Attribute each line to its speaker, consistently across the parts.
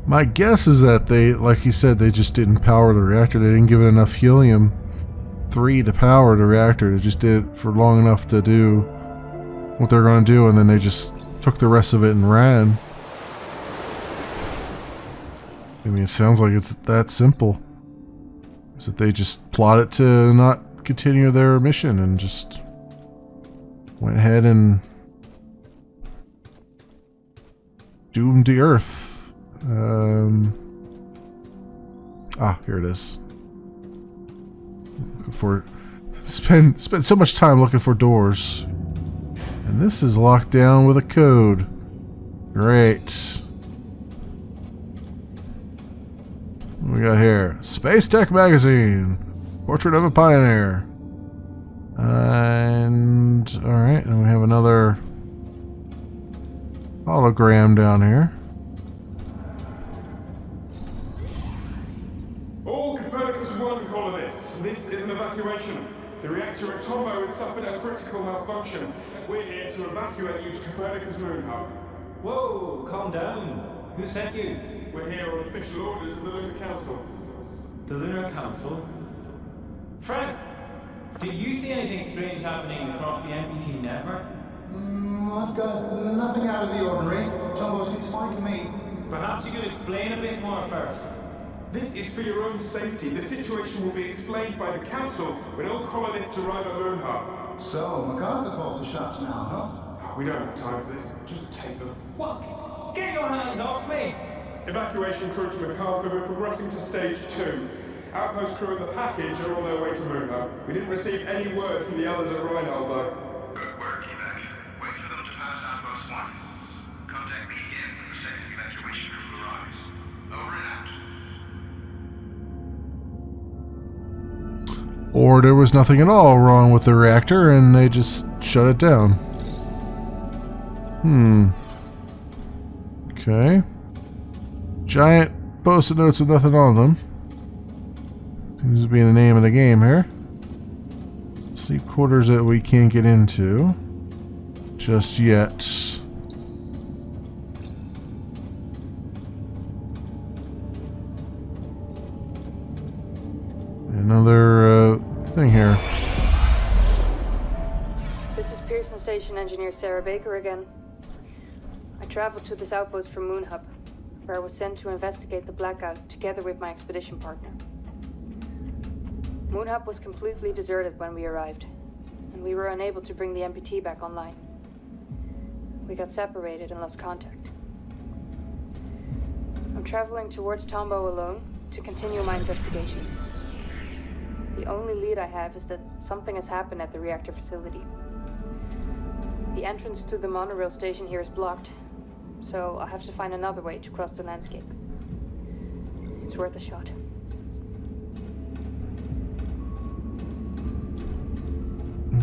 Speaker 1: My guess is that they, like he said, they just didn't power the reactor. They didn't give it enough helium-3 to power the reactor. They just did it for long enough to do what they're going to do, and then they just took the rest of it and ran. I mean, it sounds like it's that simple. Is that they just plotted to not continue their mission and just went ahead and doomed the Earth. Here it is. Spend so much time looking for doors. And this is locked down with a code. Great. What we got here? Space Tech Magazine. Portrait of a Pioneer. And alright, and we have another hologram down here.
Speaker 2: All Copernicus 1 colonists, this is an evacuation. The reactor at Tombo has suffered a critical malfunction. We're here to evacuate you to Copernicus Moon Hub.
Speaker 3: Whoa, calm down. Who sent you?
Speaker 2: We're here on official orders of the Lunar Council.
Speaker 3: The Lunar Council? Frank, did you see anything strange happening across the MPT network?
Speaker 4: I've got nothing out of the ordinary. Tombo seems fine to me.
Speaker 3: Perhaps you could explain a bit more first.
Speaker 2: This is for your own safety. The situation will be explained by the Council when all colonists arrive at Moon Hub.
Speaker 4: So, MacArthur calls the shots now, huh?
Speaker 2: We don't have time for this. Just take them.
Speaker 3: What? Get your hands off me!
Speaker 2: Evacuation crew to MacArthur, we're progressing to stage 2. Outpost crew in the package are on their way to Moon Hub. We didn't receive any word from the others at Reinhold, though.
Speaker 5: Good work, Evac. Wait for them to pass Outpost 1. Contact me again when the second evacuation crew arrives. Over and out.
Speaker 1: Or there was nothing at all wrong with the reactor and they just shut it down. Okay. Giant post-it notes with nothing on them. Seems to be the name of the game here. Sleep quarters that we can't get into just yet. Another thing here.
Speaker 6: This is Pearson Station Engineer Sarah Baker again. I traveled to this outpost from Moon Hub, where I was sent to investigate the blackout together with my expedition partner. Moon Hub was completely deserted when we arrived, and we were unable to bring the MPT back online. We got separated and lost contact. I'm traveling towards Tombo alone to continue my investigation. The only lead I have is that something has happened at the reactor facility. The entrance to the monorail station here is blocked, so I'll have to find another way to cross the landscape. It's worth a shot.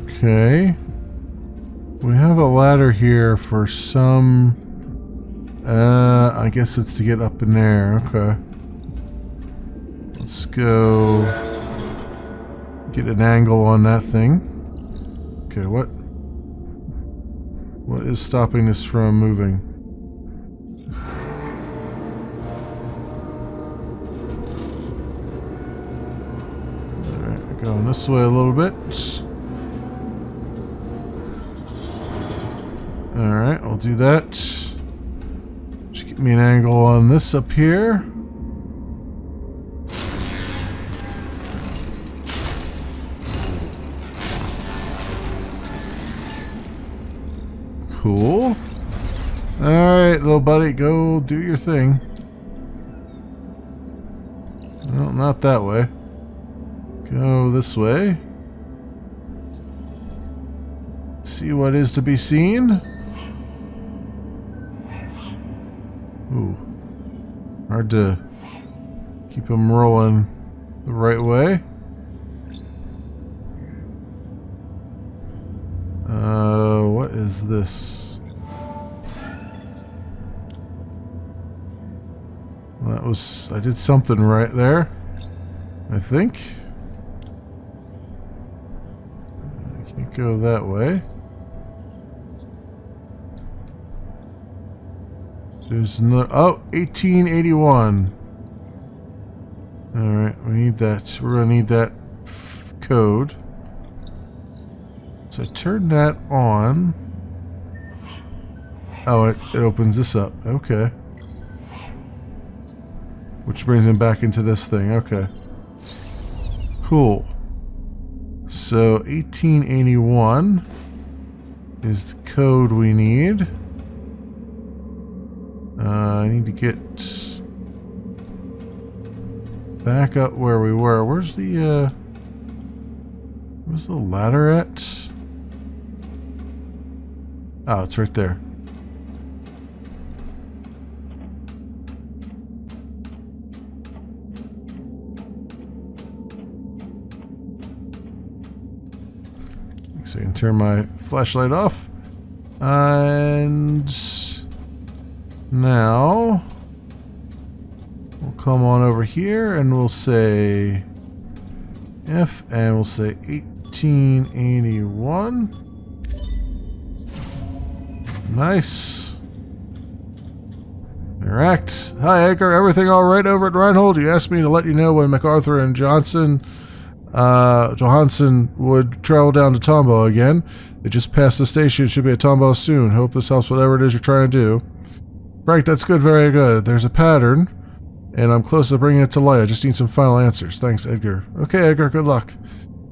Speaker 1: Okay. We have a ladder here for some... I guess it's to get up in there. Okay. Let's go... get an angle on that thing. Okay, what is stopping this from moving? Alright, we're going this way a little bit. Alright, I'll do that. Just get me an angle on this up here. Cool. Alright, little buddy, go do your thing. No, not that way. Go this way. See what is to be seen. Ooh. Hard to keep them rolling the right way. What is this? That was... I did something right there, I think. I can't go that way. There's no. Oh, 1881. Alright, we need that. We're gonna need that code. So I turn that on. Oh, it opens this up. Okay. Which brings him back into this thing. Okay. Cool. So 1881 is the code we need. I need to get back up where we were. Where's the ladder at? Oh, it's right there. So I can turn my flashlight off. And now we'll come on over here and we'll say F and we'll say 1881. Nice. Interact. Hi Edgar, everything alright over at Reinhold? You asked me to let you know when MacArthur and Johansson would travel down to Tombow again. They just passed the station. Should be at Tombow soon. Hope this helps whatever it is you're trying to do. Frank, that's good. Very good. There's a pattern, and I'm close to bringing it to light. I just need some final answers. Thanks, Edgar. Okay, Edgar, good luck.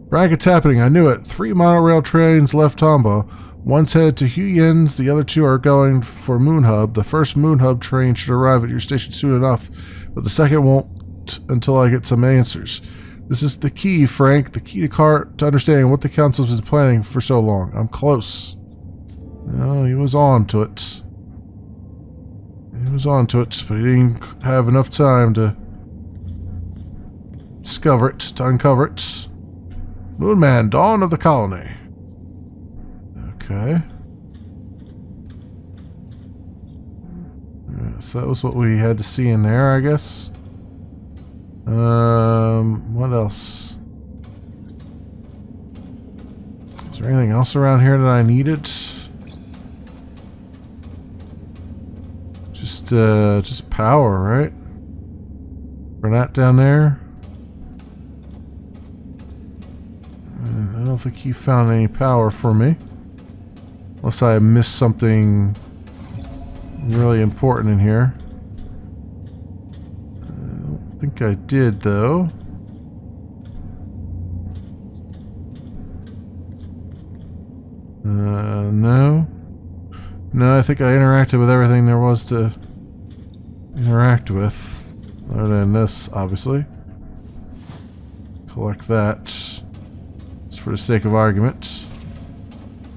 Speaker 1: Frank, it's happening. I knew it. 3 monorail trains left Tombow. One's headed to Huyens. The other 2 are going for Moon Hub. The first Moon Hub train should arrive at your station soon enough, but the second won't until I get some answers. This is the key, Frank. The key to understanding what the council's been planning for so long. I'm close. No, he was on to it. He was on to it, but he didn't have enough time to discover it, to uncover it. Moonman, Dawn of the Colony. Okay. So that was what we had to see in there, I guess. What else? Is there anything else around here that I needed? Just power, right? For that down there. I don't think he found any power for me. Unless I missed something really important in here. I think I did, though. No. No, I think I interacted with everything there was to interact with. Other than this, obviously. Collect that. Just for the sake of argument.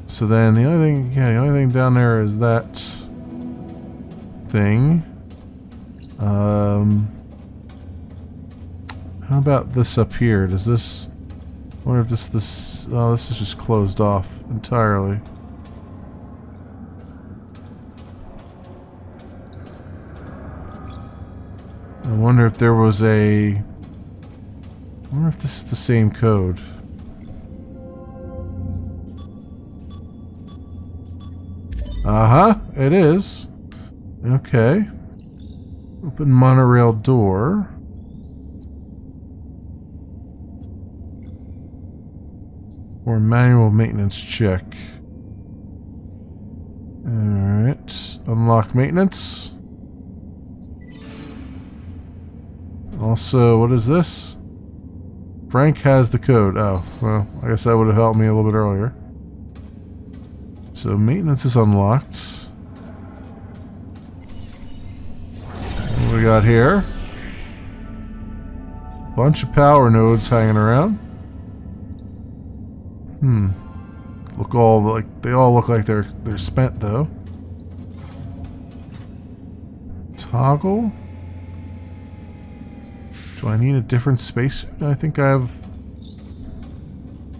Speaker 1: So then the only thing down there is that thing. How about this up here? Does this... I wonder if this... Oh, this is just closed off entirely. I wonder if there was a... I wonder if this is the same code. Uh-huh, it is. Okay. Open monorail door. Or manual maintenance check. Alright. Unlock maintenance. Also, what is this? Frank has the code. Oh, well, I guess that would have helped me a little bit earlier. So maintenance is unlocked. What do we got here? Bunch of power nodes hanging around. They all look like they're spent though. Toggle. Do I need a different spacesuit? I think I have.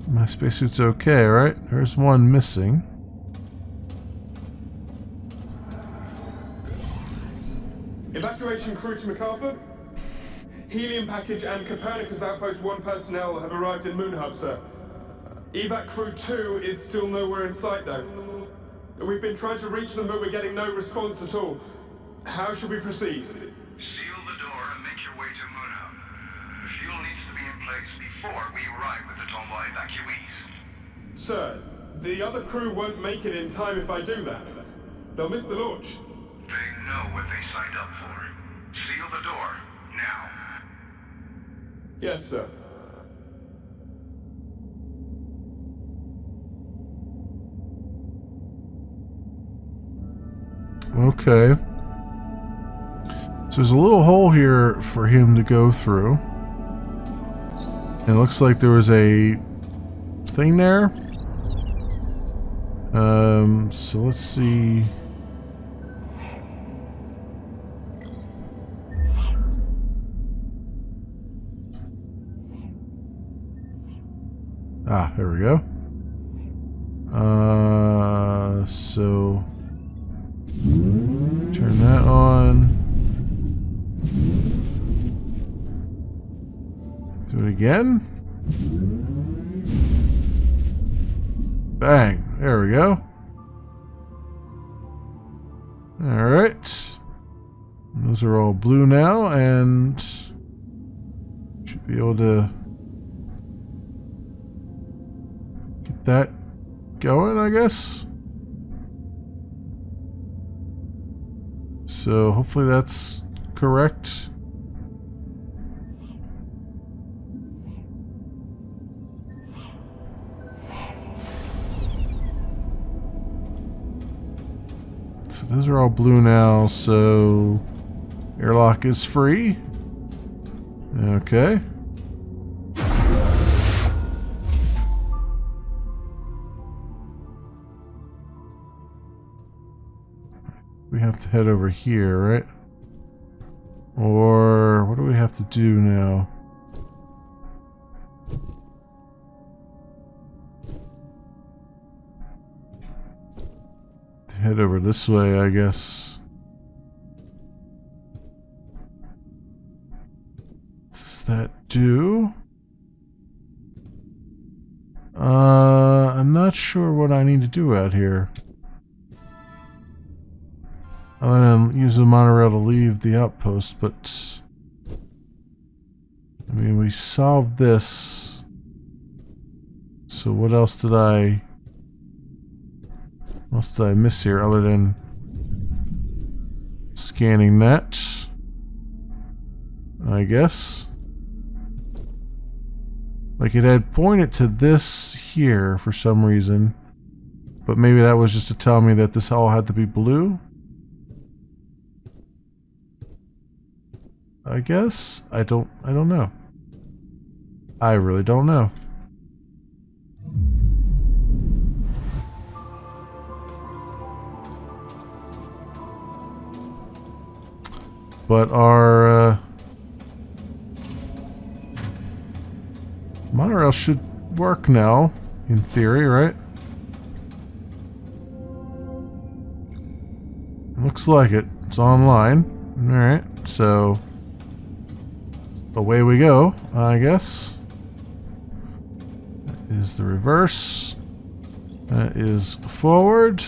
Speaker 1: My spacesuit's okay, right? There's one missing.
Speaker 2: Evacuation crew to MacArthur. Helium package and Copernicus Outpost 1 personnel have arrived in Moon Hub, sir. Evac crew 2 is still nowhere in sight, though. We've been trying to reach them, but we're getting no response at all. How should we proceed?
Speaker 5: Seal the door and make your way to Moonhub. The fuel needs to be in place before we arrive with the Tombow evacuees.
Speaker 2: Sir, the other crew won't make it in time if I do that. They'll miss the launch.
Speaker 5: They know what they signed up for. Seal the door, now.
Speaker 2: Yes, sir.
Speaker 1: Okay. So there's a little hole here for him to go through. And it looks like there was a thing there. So let's see. Ah, there we go. So turn that on. Do it again. Bang. There we go. Alright. Those are all blue now, and should be able to get that going, I guess. So hopefully that's correct. So those are all blue now, so airlock is free. Okay. We have to head over here, right? Or what do we have to do now? To head over this way, I guess. What does that do? I'm not sure what I need to do out here. I'm gonna use the monorail to leave the outpost, but I mean, we solved this. So what else did I miss here other than scanning that? I guess. Like it had pointed to this here for some reason, but maybe that was just to tell me that this all had to be blue. I guess I don't know. I really don't know. But our monorail should work now, in theory, right? Looks like it. It's online. All right, so away we go, I guess. That is the reverse. That is forward.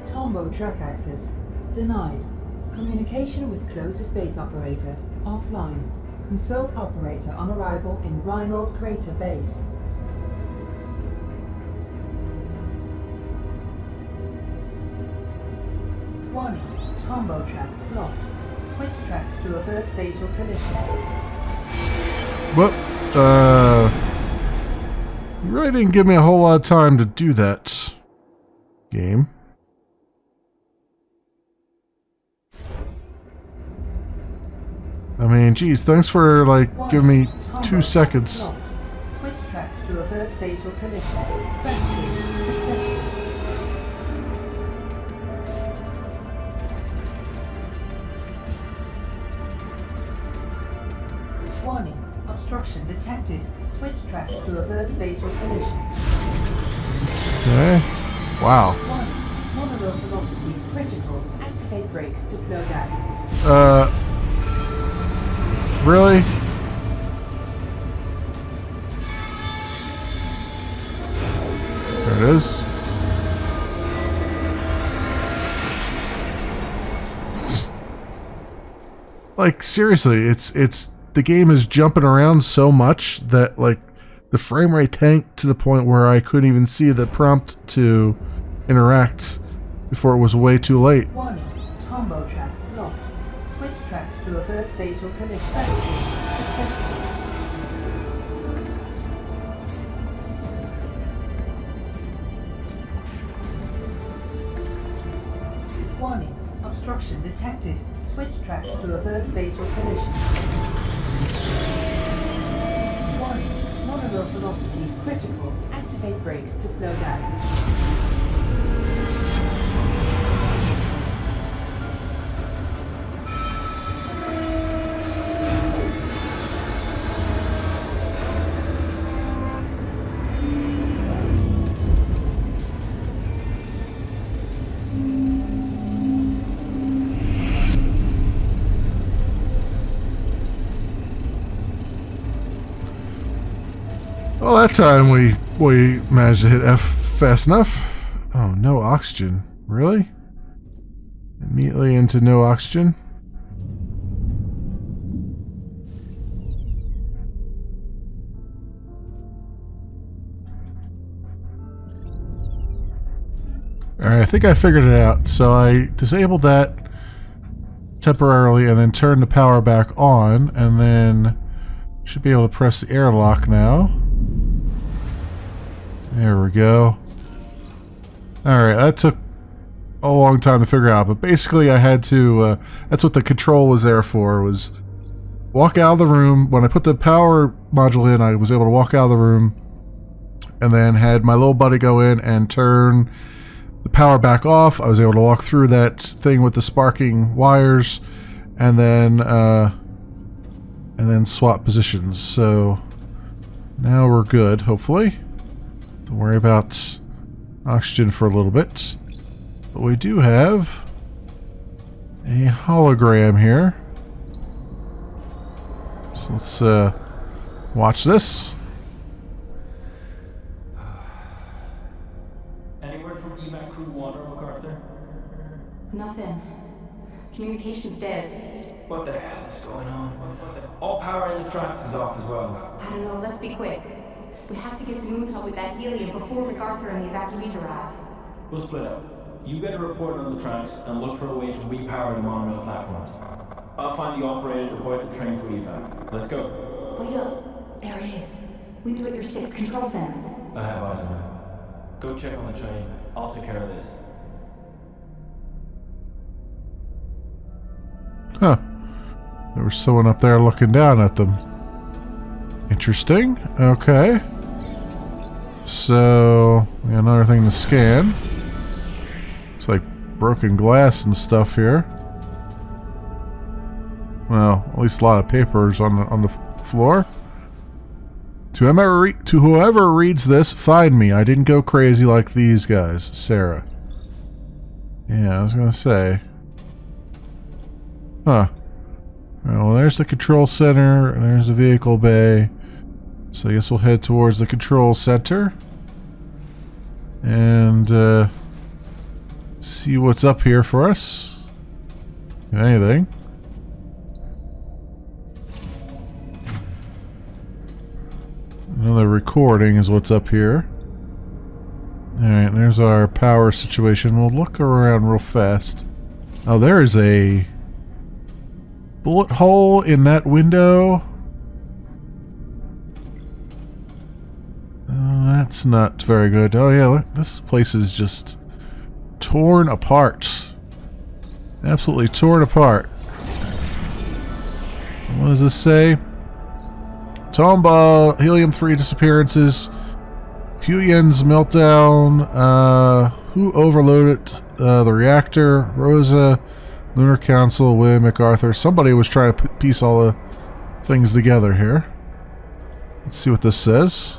Speaker 7: Tombow track access denied. Communication with closest base operator offline. Consult operator on arrival in Reinhold Crater Base. Warning, Tombow track blocked. Switch tracks to avert fatal collision.
Speaker 1: Well, you really didn't give me a whole lot of time to do that, game. I mean, geez, thanks for, like, giving me 2 seconds.
Speaker 7: Locked. Switch tracks to avert fatal collision. Rescue successful. Warning. Obstruction detected. Switch tracks to avert fatal collision.
Speaker 1: Okay. Wow.
Speaker 7: Warning. Monorail velocity critical. Activate brakes to slow down.
Speaker 1: Really? There it is. Like, seriously, it's the game is jumping around so much that, like, the frame rate tanked to the point where I couldn't even see the prompt to interact before it was way too late.
Speaker 7: Warning. Combo track locked. Switch tracks to avert fatal collision. Rescue successful. Warning. Obstruction detected. Switch tracks to avert fatal collision. Warning. Monorail velocity critical. Activate brakes to slow down.
Speaker 1: Well, that time we managed to hit F fast enough. Oh, no oxygen. Really? Immediately into no oxygen? Alright, I think I figured it out. So I disabled that temporarily and then turned the power back on, and then should be able to press the airlock now. There we go. Alright, that took a long time to figure out, but basically I had to, that's what the control was there for, was walk out of the room. When I put the power module in, I was able to walk out of the room, and then had my little buddy go in and turn the power back off. I was able to walk through that thing with the sparking wires, and then swap positions. So now we're good, hopefully. Don't worry about oxygen for a little bit. But we do have a hologram here. So let's watch this.
Speaker 3: Any word from evac crew 1 or MacArthur?
Speaker 8: Nothing. Communication's dead.
Speaker 3: What the hell is going on? All power in the tracks is off as well.
Speaker 8: I don't know, let's be quick. We have to get to Moon Hub with that helium before MacArthur and the evacuees arrive.
Speaker 3: We'll split up. You get a report on the tracks and look for a way to repower the monorail platforms. I'll find the operator to board the train for evac. Let's go.
Speaker 8: Wait up. There he is. Window at your 6 control center.
Speaker 3: I have eyes on it. Go check on the train. I'll take care of this.
Speaker 1: Huh. There was someone up there looking down at them. Interesting. Okay. So, we got another thing to scan. It's like broken glass and stuff here. Well, at least a lot of papers on the floor. To whoever reads this, find me. I didn't go crazy like these guys. Sarah. Yeah, I was gonna say. Huh. Well, there's the control center, and there's the vehicle bay. So I guess we'll head towards the control center. And, see what's up here for us. If anything. Another recording is what's up here. Alright, there's our power situation. We'll look around real fast. Oh, there is a bullet hole in that window. Oh, that's not very good. Oh yeah, look, this place is just torn apart. Absolutely torn apart. What does this say? Tomba, helium-3 disappearances, Huyen's meltdown, who overloaded the reactor, Rosa, Lunar Council, William MacArthur. Somebody was trying to piece all the things together here. Let's see what this says.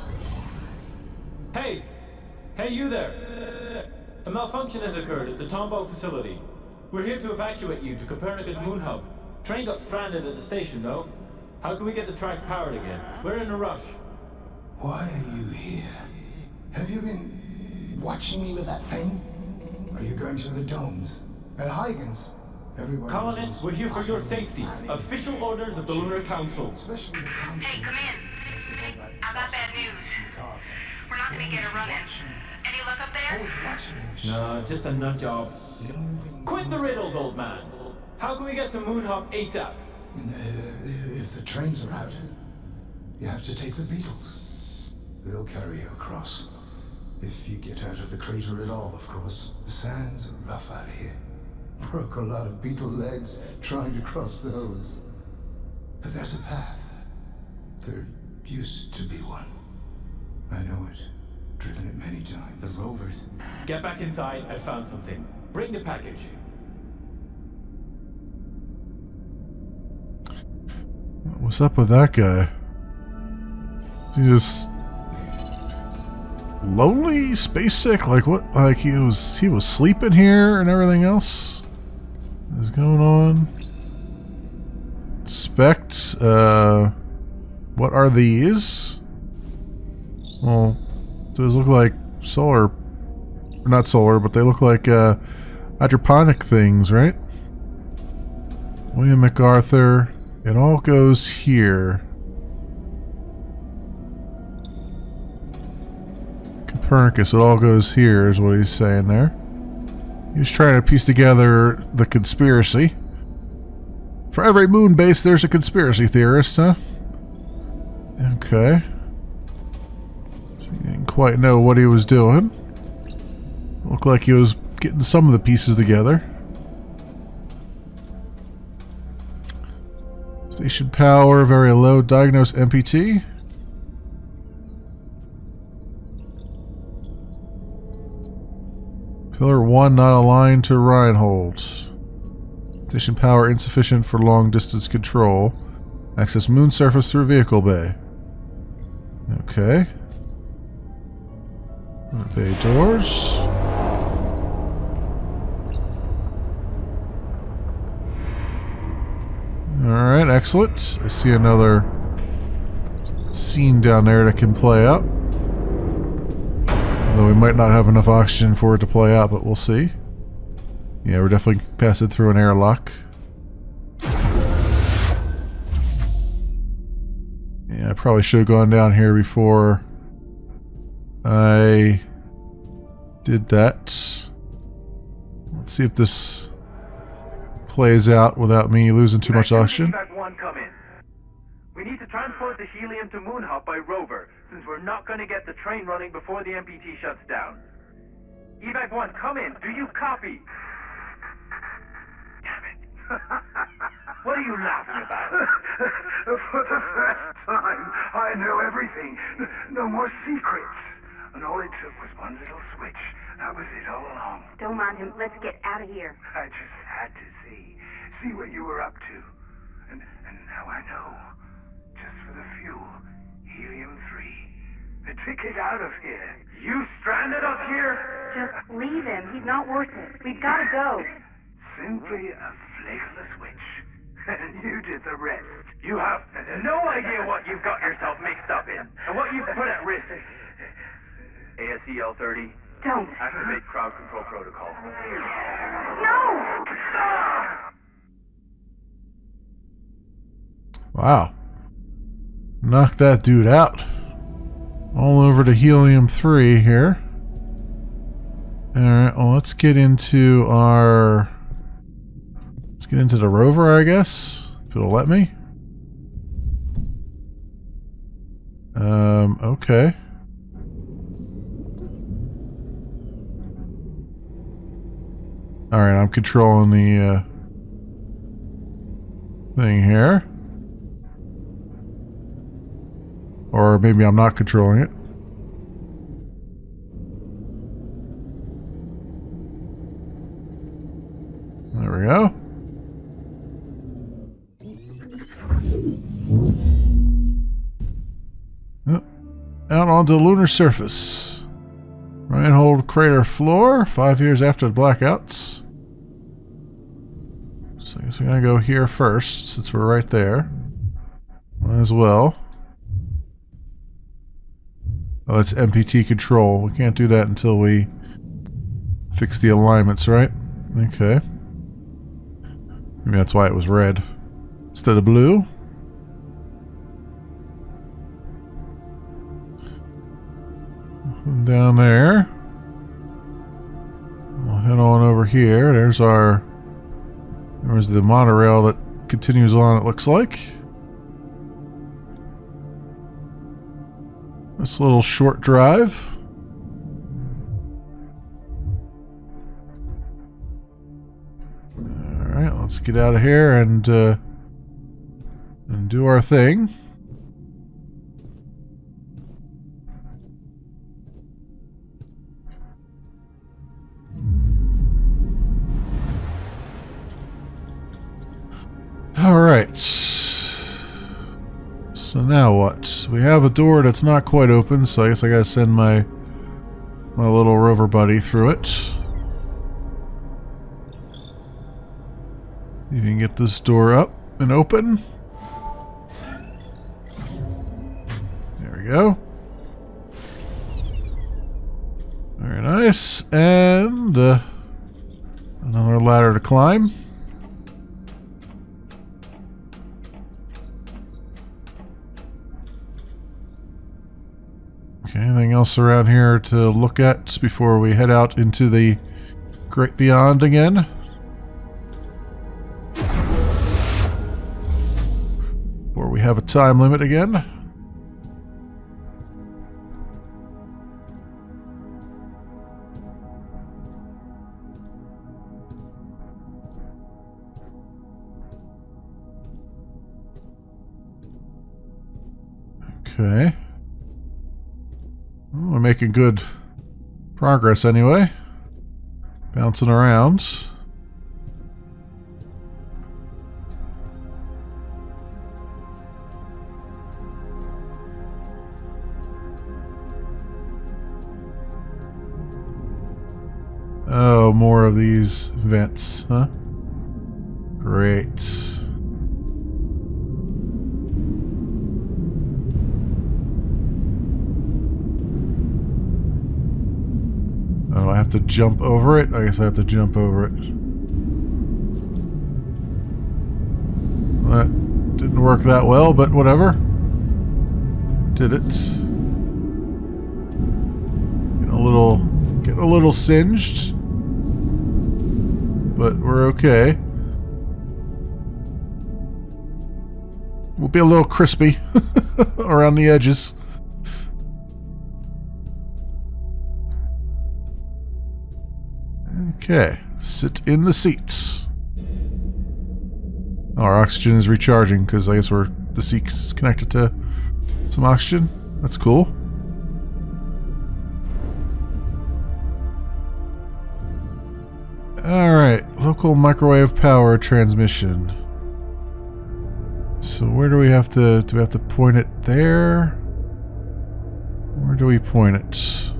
Speaker 3: Hey! Hey, you there! A malfunction has occurred at the Tombow facility. We're here to evacuate you to Copernicus Moon Hub. Train got stranded at the station, though. How can we get the tracks powered again? We're in a rush.
Speaker 4: Why are you here? Have you been watching me with that thing? Are you going to the domes? At Huygens? Everywhere.
Speaker 3: Colonists, we're here for your safety. Official orders of the Lunar Council.
Speaker 4: Especially the council.
Speaker 8: Hey, come in. I got bad news. We're not gonna get a run-in. Any luck up there?
Speaker 3: No, just a nut job. Quit the riddles, old man. How can we get to Moon Hub ASAP?
Speaker 4: If the trains are out, you have to take the Beetles. They'll carry you across. If you get out of the crater at all, of course. The sands are rough out here. Broke a lot of beetle legs trying to cross those. But there's a path. There used to be one. I know it. Driven it many times.
Speaker 3: The rovers. Get back inside. I found something. Bring the package.
Speaker 1: What's up with that guy? He just lonely, space sick. Like what? Like he was sleeping here and everything else. What is going on? Inspect. What are these? Well, those look like solar. Or not solar, but they look like hydroponic things, right? William MacArthur. It all goes here. Copernicus, it all goes here, is what he's saying there. He's trying to piece together the conspiracy. For every moon base, there's a conspiracy theorist, huh? Okay. So he didn't quite know what he was doing. Looked like he was getting some of the pieces together. Station power, very low. Diagnose MPT. Pillar 1 not aligned to Reinhold. Station power insufficient for long distance control. Access moon surface through vehicle bay. Okay. Are they doors? Alright, excellent. I see another scene down there that can play out. Although we might not have enough oxygen for it to play out, but we'll see. Yeah, we're definitely passing through an airlock. Yeah, I probably should have gone down here before I did that. Let's see if this plays out without me losing too much oxygen.
Speaker 9: Evac 1, come in. We need to transport the helium to Moon Hub by rover, since we're not going to get the train running before the MPT shuts down. Evac 1, come in. Do you copy? Damn it. What are you laughing about?
Speaker 4: For the first time, I know everything. No more secrets. And all it took was one little switch. That was it all along.
Speaker 8: Don't mind him. Let's get out of here.
Speaker 4: I just had to see what you were up to. And now I know. Just for the fuel, helium-3. A ticket out of here.
Speaker 9: You stranded us here?
Speaker 8: Just leave him. He's not worth it. We've got to go.
Speaker 4: Simply a flick of the switch. And you did the rest.
Speaker 9: You have no idea what you've got yourself mixed up in, and what you've put at risk. ASEL-30.
Speaker 8: Don't.
Speaker 9: Activate crowd control protocol.
Speaker 8: No!
Speaker 1: Wow. Knock that dude out. All over to helium-3 here. Alright, well let's get into our... Let's get into the rover, I guess. If it'll let me. Okay. Alright, I'm controlling the thing here. Or maybe I'm not controlling it. There we go. Yep. Out onto the lunar surface. Reinhold crater floor, 5 years after the blackouts. So I guess we're gonna go here first, since we're right there. Might as well. Oh, it's MPT control. We can't do that until we fix the alignments, right? Okay. Maybe that's why it was red instead of blue. Nothing down there. We'll head on over here. There's the monorail that continues on, it looks like. This little short drive. Alright, let's get out of here and do our thing. Alright. So now what? We have a door that's not quite open, so I guess I gotta send my little rover buddy through it. See if you can get this door up and open. There we go. Very nice. And another ladder to climb. Okay, anything else around here to look at before we head out into the great beyond again? Or we have a time limit again? Okay. Well, we're making good progress anyway. Bouncing around. Oh, more of these vents, huh? Great. Oh, I have to jump over it? I guess I have to jump over it. That didn't work that well, but whatever. Did it. Getting a little singed. But we're okay. We'll be a little crispy around the edges. Okay, sit in the seats. Our oxygen is recharging because I guess the seat's connected to some oxygen. That's cool. Alright, local microwave power transmission. So where do we have to point it there? Where do we point it?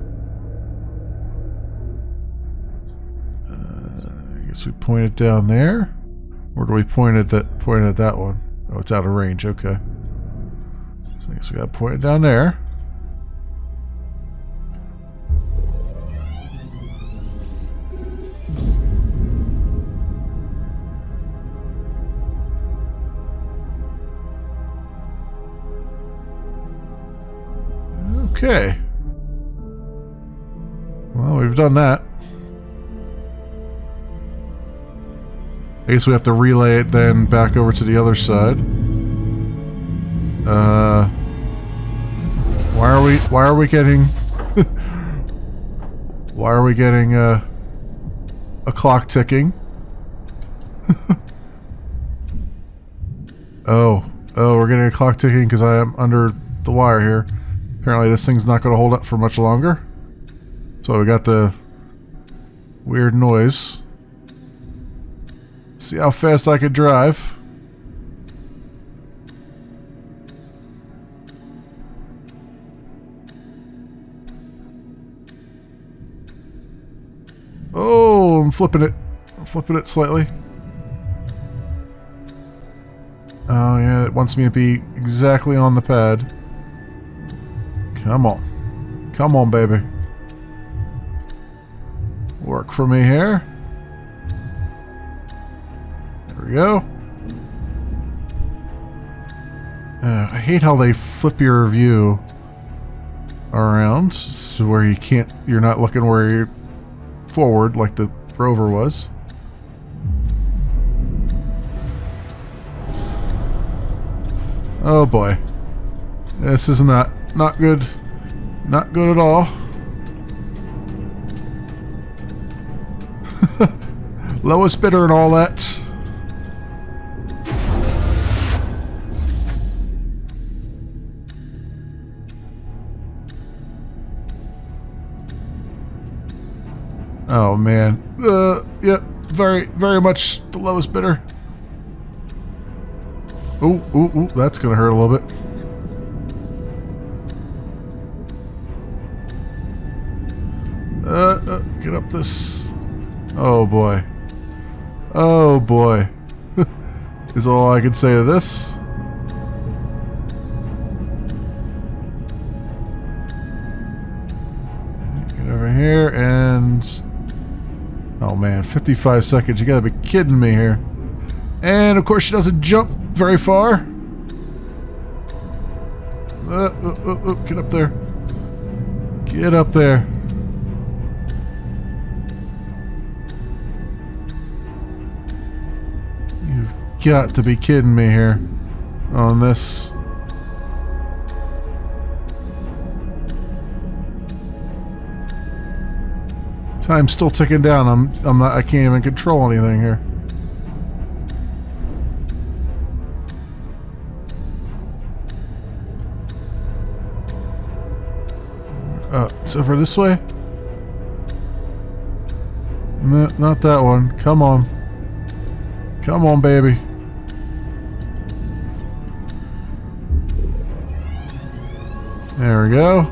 Speaker 1: I guess we point it down there? Or do we point at that one? Oh, it's out of range, okay. So I guess we gotta point it down there. Okay. Well, we've done that. I guess we have to relay it then back over to the other side. Why are we getting why are we getting a clock ticking? Oh, we're getting a clock ticking because I am under the wire here. Apparently this thing's not going to hold up for much longer. So we got the weird noise. See how fast I could drive. Oh, I'm flipping it. I'm flipping it slightly. Oh yeah, it wants me to be exactly on the pad. Come on. Come on, baby. Work for me here. There we go. I hate how they flip your view around, so where you can't, you're not looking where you're forward like the rover was. Oh boy. This is not good. Not good at all. Lowest bidder and all that. Oh man. Yeah, very much the lowest bidder. Ooh, that's gonna hurt a little bit. Get up this. Oh boy. Oh boy. Is all I can say to this. Get over here and... Oh man, 55 seconds. You gotta be kidding me here. And of course she doesn't jump very far. Get up there. Get up there. You've got to be kidding me here on this. Time's still ticking down. I can't even control anything here. It's over this way? No, not that one. Come on. Come on, baby. There we go.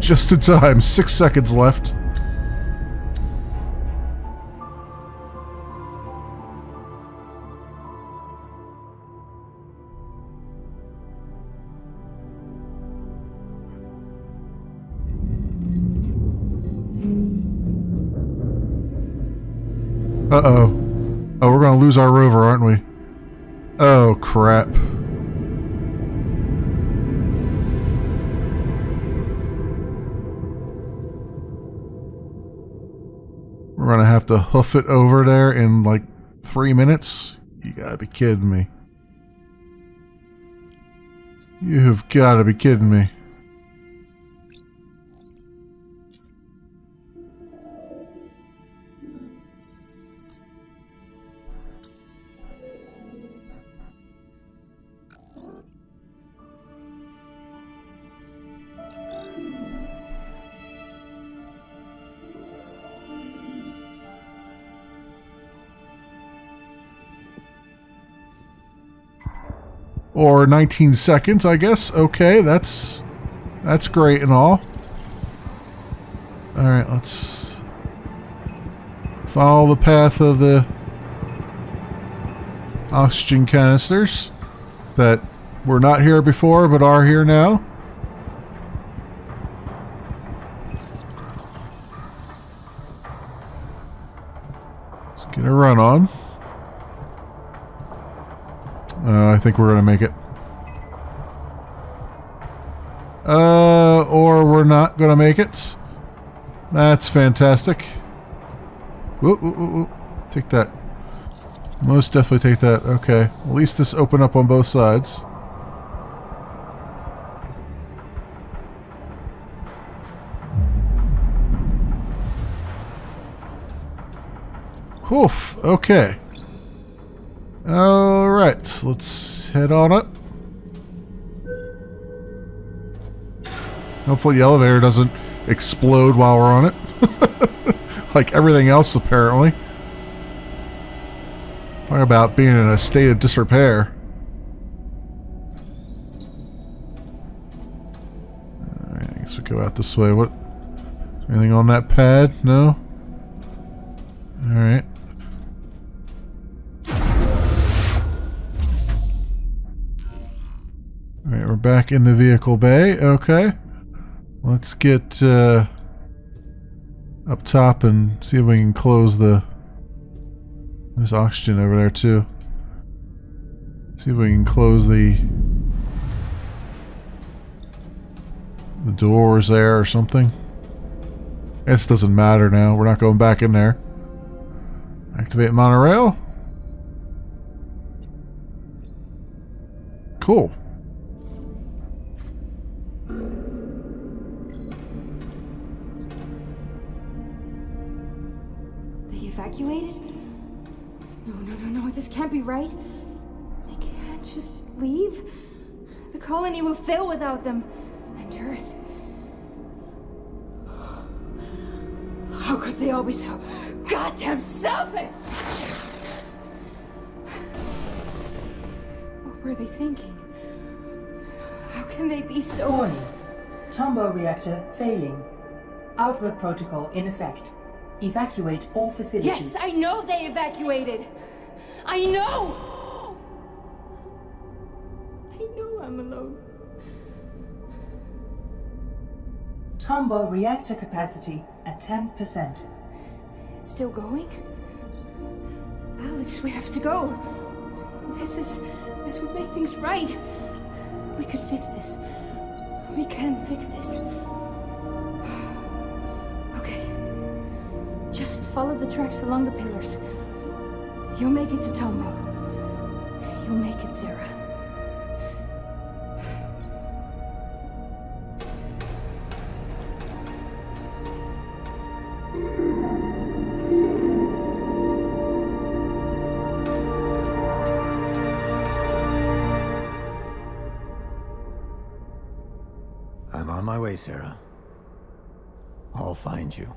Speaker 1: Just in time. 6 seconds left. Uh-oh. Oh, we're gonna lose our rover, aren't we? Oh, crap. We're gonna have to hoof it over there in like 3 minutes? You gotta be kidding me. You've gotta be kidding me. Or 19 seconds, I guess. Okay, that's great and all. Alright, let's follow the path of the oxygen canisters that were not here before but are here now. Let's get a run on. I think we're gonna make it. Or we're not gonna make it. That's fantastic. Whoop. Take that. Most definitely take that. Okay. At least this opened up on both sides. Woof. Okay. Alright, let's head on up. Hopefully the elevator doesn't explode while we're on it. Like everything else, apparently. Talk about being in a state of disrepair. Alright, I guess we go out this way. What? Anything on that pad? No? Alright. Alright, we're back in the vehicle bay. Okay. Let's get up top and see if we can close the... There's oxygen over there too. See if we can close the doors there or something. This doesn't matter now. We're not going back in there. Activate monorail. Cool.
Speaker 6: They evacuated? No, this can't be right. They can't just leave. The colony will fail without them. And Earth. How could they all be so goddamn selfish? What were they thinking? How can they be so...
Speaker 7: Warning. Tombow reactor failing. Outward protocol in effect. Evacuate all facilities.
Speaker 6: Yes, I know they evacuated. I know I'm alone.
Speaker 7: Tombow reactor capacity at 10%.
Speaker 6: It's still going? Alex, we have to go. This would make things right. We could fix this. We can fix this. Okay. Just follow the tracks along the pillars. You'll make it to Tombow. You'll make it, Sarah.
Speaker 10: I'm on my way, Sarah. I'll find you.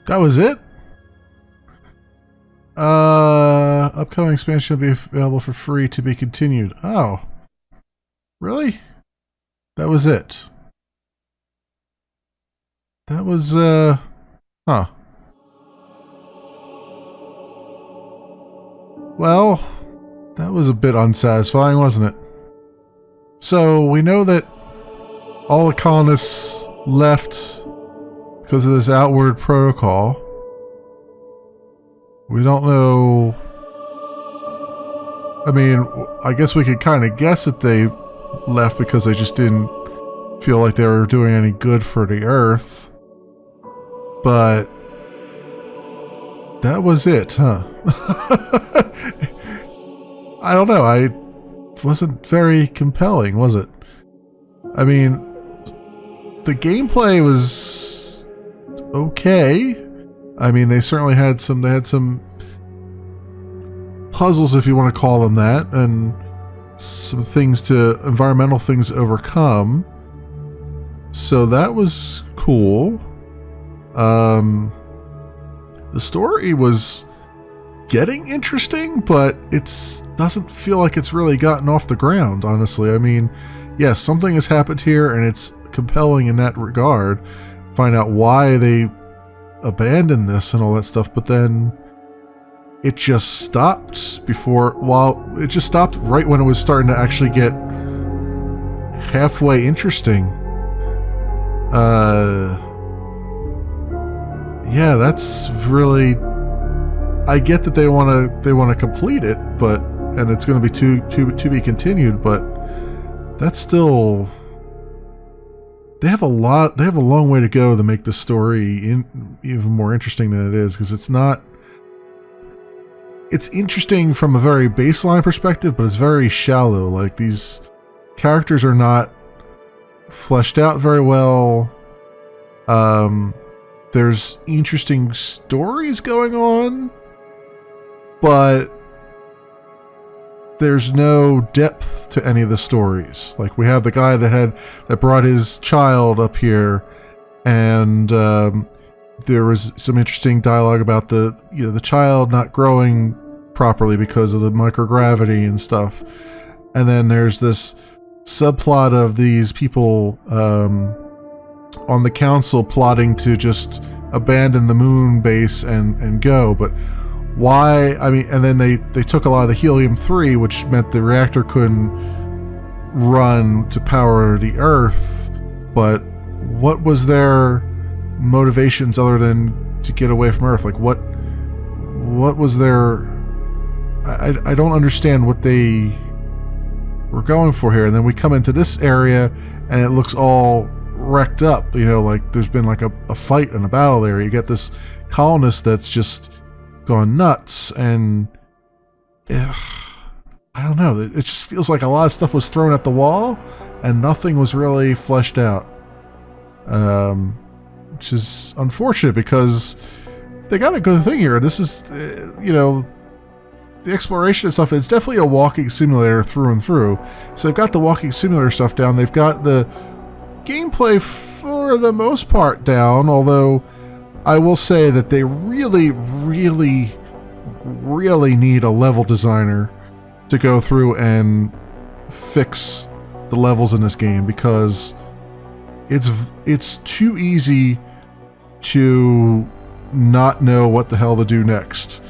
Speaker 1: That was it? Upcoming expansion will be available for free to be continued. Oh. Really? That was it. That was, huh. Well, that was a bit unsatisfying, wasn't it? So, we know that all the colonists left because of this outward protocol. We don't know... I mean, I guess we could kind of guess that they left because they just didn't feel like they were doing any good for the Earth. But... that was it, huh? I don't know, it wasn't very compelling, was it? I mean, the gameplay was... okay. I mean, they certainly had some puzzles, if you want to call them that, and some things environmental things to overcome. So that was cool. The story was getting interesting, but it doesn't feel like it's really gotten off the ground, honestly. I mean, yes, something has happened here, and it's compelling in that regard. Find out why they abandoned this and all that stuff, but then it just stopped it just stopped right when it was starting to actually get halfway interesting. Yeah, that's really, I get that they want to complete it, and it's going to be to be continued, but that's still, they have a long way to go to make the story even more interesting than it is, because it's interesting from a very baseline perspective, but it's very shallow. Like, these characters are not fleshed out very well. There's interesting stories going on, but there's no depth to any of the stories. Like, we have the guy that brought his child up here, and there was some interesting dialogue about the child not growing properly because of the microgravity and stuff. And then there's this subplot of these people on the council plotting to just abandon the moon base and go. But why? I mean, and then they took a lot of the helium-3, which meant the reactor couldn't run to power the Earth. But what was their motivations other than to get away from Earth? Like, what was their... I don't understand what they were going for here. And then we come into this area and it looks all wrecked up, like there's been like a fight and a battle there. You get this colonist that's just gone nuts, and I don't know, it just feels like a lot of stuff was thrown at the wall and nothing was really fleshed out, which is unfortunate, because they got a good thing here. This is the exploration and stuff, it's definitely a walking simulator through and through. So they've got the walking simulator stuff down, they've got the gameplay for the most part down, although I will say that they really, really, really need a level designer to go through and fix the levels in this game, because it's too easy to not know what the hell to do next.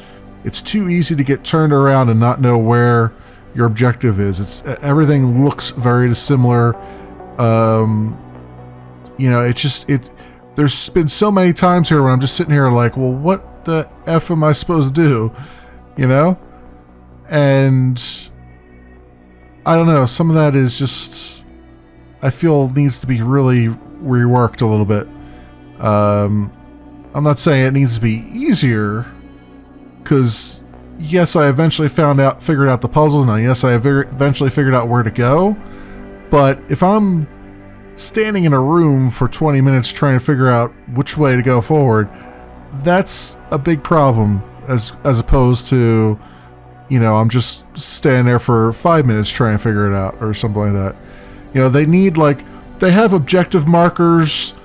Speaker 1: It's too easy to get turned around and not know where your objective is. Everything looks very similar. There's been so many times here when I'm just sitting here like, well, what the F am I supposed to do? And I don't know, some of that is just, I feel needs to be really reworked a little bit. I'm not saying it needs to be easier, because yes, I eventually figured out the puzzles now. Yes, I eventually figured out where to go. But if I'm standing in a room for 20 minutes trying to figure out which way to go forward, that's a big problem, as opposed to, I'm just standing there for 5 minutes trying to figure it out, or something like that. They need, they have objective markers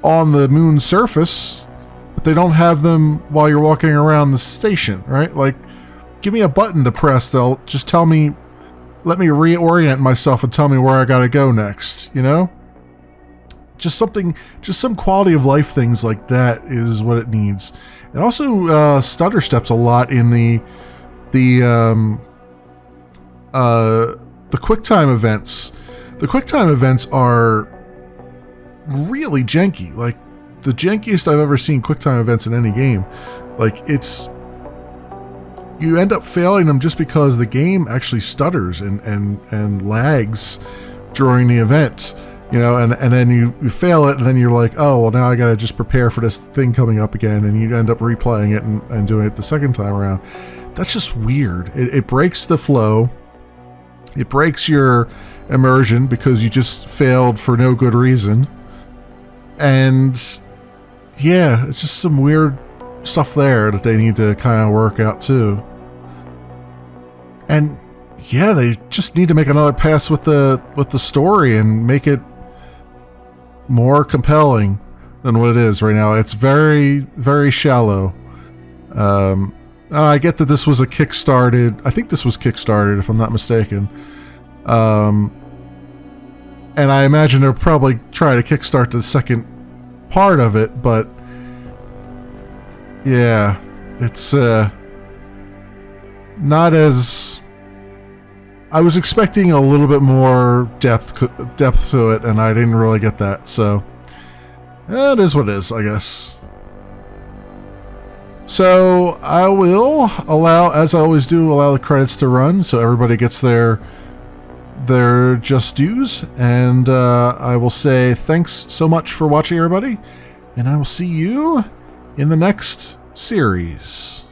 Speaker 1: on the moon's surface, but they don't have them while you're walking around the station, right? Like, give me a button to press, they'll just tell me, let me reorient myself and tell me where I gotta go next, Just some quality of life things like that is what it needs. And also stutter steps a lot in the QuickTime events. The QuickTime events are really janky, like the jankiest I've ever seen QuickTime events in any game. Like, you end up failing them just because the game actually stutters and lags during the event, and then you fail it, and then you're like, oh, well, now I gotta just prepare for this thing coming up again, and you end up replaying it and doing it the second time around. That's just weird. It breaks the flow. It breaks your immersion, because you just failed for no good reason. And yeah, it's just some weird stuff there that they need to kind of work out too. And yeah, they just need to make another pass with the story and make it more compelling than what it is right now. It's very, very shallow. I get that this was a kickstarted. I think this was kickstarted, if I'm not mistaken. And I imagine they'll probably try to kickstart the second part of it, but yeah, it's not as. I was expecting a little bit more depth to it, and I didn't really get that. So it is what it is, I guess. So I will allow, as I always do, allow the credits to run, so everybody gets their just dues. And I will say thanks so much for watching, everybody, and I will see you in the next series.